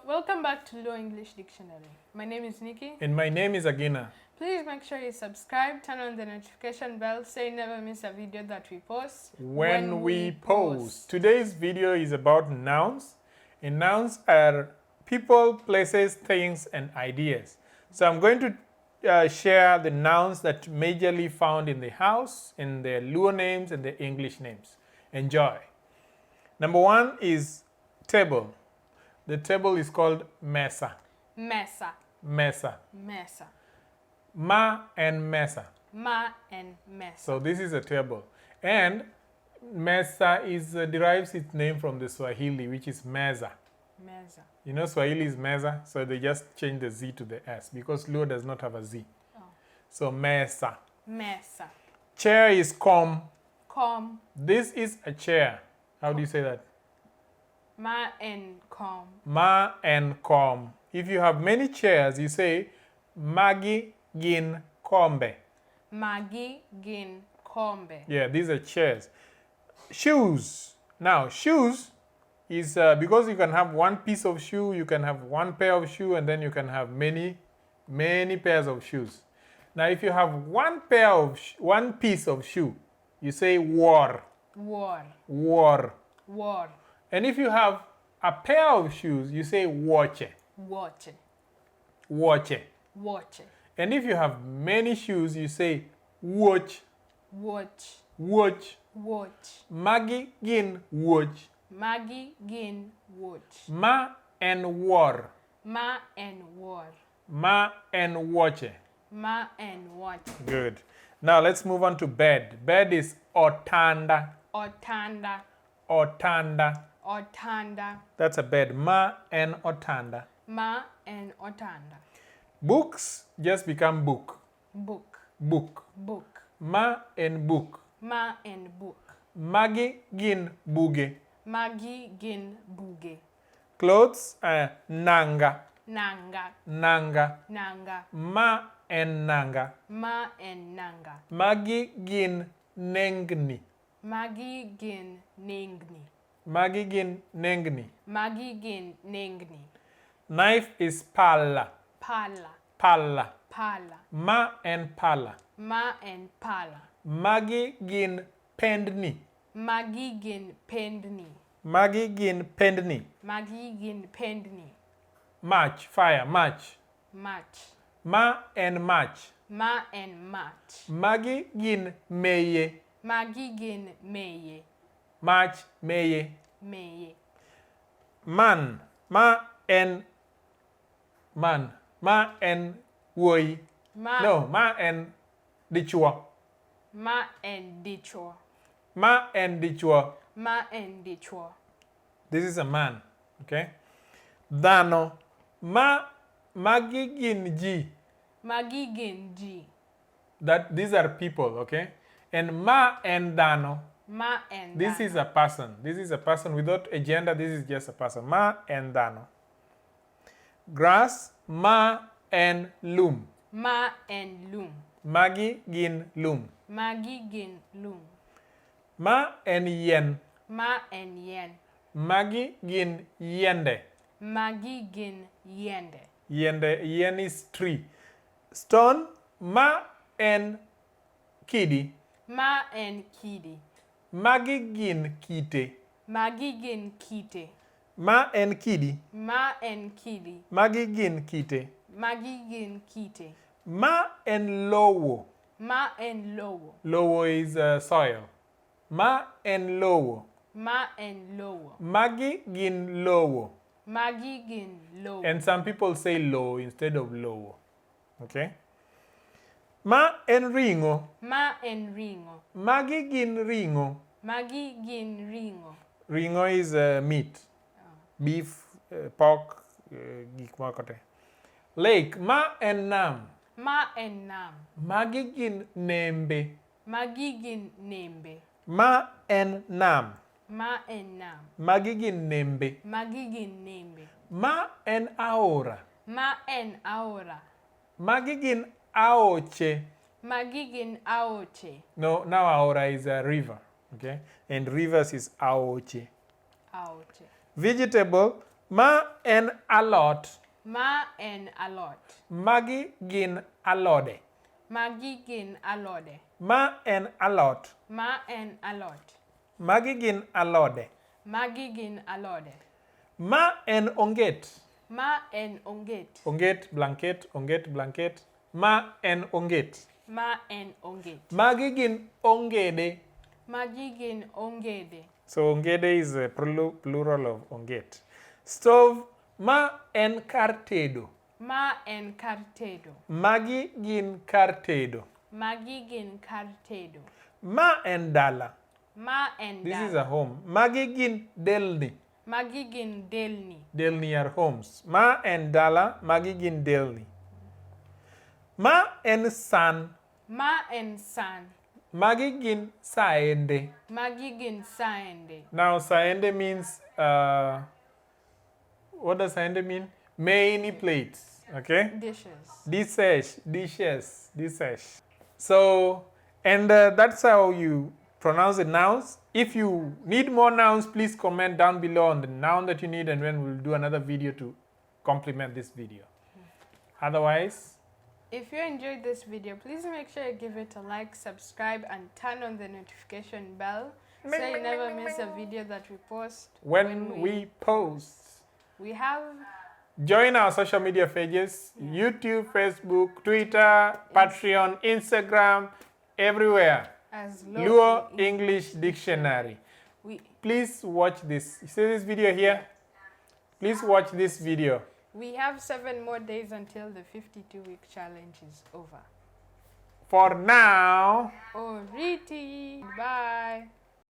welcome back to Law English Dictionary. My name is Nikki. And my name is Agina. Please make sure you subscribe, turn on the notification bell so you never miss a video that we post when we post. Today's video is about nouns. And nouns are people, places, things, and ideas. So I'm going to share the nouns that majorly found in the house, in the Luo names and the English names. Enjoy. Number one is table. The table is called mesa. Mesa. Mesa. Mesa. Ma and mesa. Ma and mesa. So this is a table. And mesa derives its name from the Swahili, which is meza. Meza. You know Swahili is meza, so they just change the Z to the S because Luo does not have a Z. Oh. So mesa. Mesa. Chair is com. Com. This is a chair. How do you say that? Ma and com. Ma and com. If you have many chairs, you say magi gin kombe. Magi gin kombe. Yeah, these are chairs. Shoes. Now, shoes is because you can have one piece of shoe, you can have one pair of shoe, and then you can have many pairs of shoes. Now, if you have one piece of shoe, you say war. War. War. War. And if you have a pair of shoes, you say wache. Watch. Wache. Watch. And if you have many shoes, you say watch. Watch. Watch. Watch. Magi gin watch. Magi gin watch. Ma and war. Ma and war. Ma and wache. Ma and watch. Good. Now let's move on to bed. Bed is otanda. Otanda. Otanda. Otanda. That's a bed. Ma and otanda. Ma and otanda. Books just become book. Book. Book. Book. Ma and book. Ma and book. Magi gin buge. Magi gin buge. Clothes nanga. Nanga. Nanga. Nanga. Ma and nanga. Ma and nanga. Magi gin nengni. Magi gin ningni. Magi gin nengni. Magi gin ningni. Knife is pala. Pala. Pala. Pala. Ma and pala. Ma and pala. Magi gin pendni. Magi gin pendni. Magi gin pendni. Magi gin pendni. Match, fire, match. Match. Ma and match. Ma and match. Magi gin meye. Magi gin meye. Match, meye. Meye. Man, ma and man. Ma and woi. No, ma and dichua. Ma and dichua. Ma and dichua. Ma and dichua. This is a man, okay? Dano. Magi gin ji. Magi gin ji. These are people, okay? And ma and dano. Ma and This dano. is a person. This is a person without a gender. This is just a person. Ma and dano. Grass. Ma and loom. Ma and loom. Magi gin loom. Magi gin loom. Ma and yen. Ma and yen. Magi gin yende. Magi gin yende. Yende. Yen is tree. Stone. Ma and kidi. Ma and kidi. Magi gin kite. Magi gin kite. Ma and kidi. Ma and kidi. Magi gin kite. Magi gin kite. Ma and lowo. Ma and lowo. Lowo is soil. Ma and lowo. Ma and lowo. Magi gin lowo. Magi gin lowo. And some people say low instead of lowo. Okay? Ma and ringo. Ma and ringo. Magi gin ringo. Magi gin ringo. Ringo is meat. Beef, pork, gik makote. Lake. Ma and nam. Ma and nam. Magi gin nembe. Magi gin nembe. Ma and nam. Ma and nam. Magi gin nembe. Magi gin nembe. Ma and aora. Ma and aora. Magi gin aoche. Magi gin aoche. No, now aora is a river. Okay? And rivers is aoche. Aoche. Vegetable. Ma en alot. Ma en alot. Magi gin alode. Magi gin alode. Ma en alot. Ma en alot. Magi gin alode. Magi gin alode. Ma en onget. Ma en onget. Onget, blanket, onget, blanket. Ma en onget. Ma en onget. Magi gin ongede. Magi gin ongede. So ongede is a plural of onget. Stove. Ma en kartedo. Ma en cartedo. Magi gin kartedo. Magi gin cartedo. Ma en dala. Ma en This dala. is a home. Magi gin delni. Magi gin delni. Delni are homes. Ma en dala. Magi gin delni. Ma en san. Ma en san. Magi gin saende. Magi gin saende. Now saende means what does saende mean? Many plates. Okay. Dishes. Dishes. So, and that's how you pronounce the nouns. If you need more nouns, please comment down below on the noun that you need, and then we'll do another video to complement this video. Otherwise, if you enjoyed this video, please make sure you give it a like, subscribe, and turn on the notification bell so you never miss a video that we post. when we post. We have Join our social media pages, YouTube, Facebook, Twitter, Patreon, Instagram, everywhere. as Luo English Dictionary. Please watch this. You see this video here? Please watch this video. We have 7 more days until the 52-week challenge is over. For now. Oriti. Bye.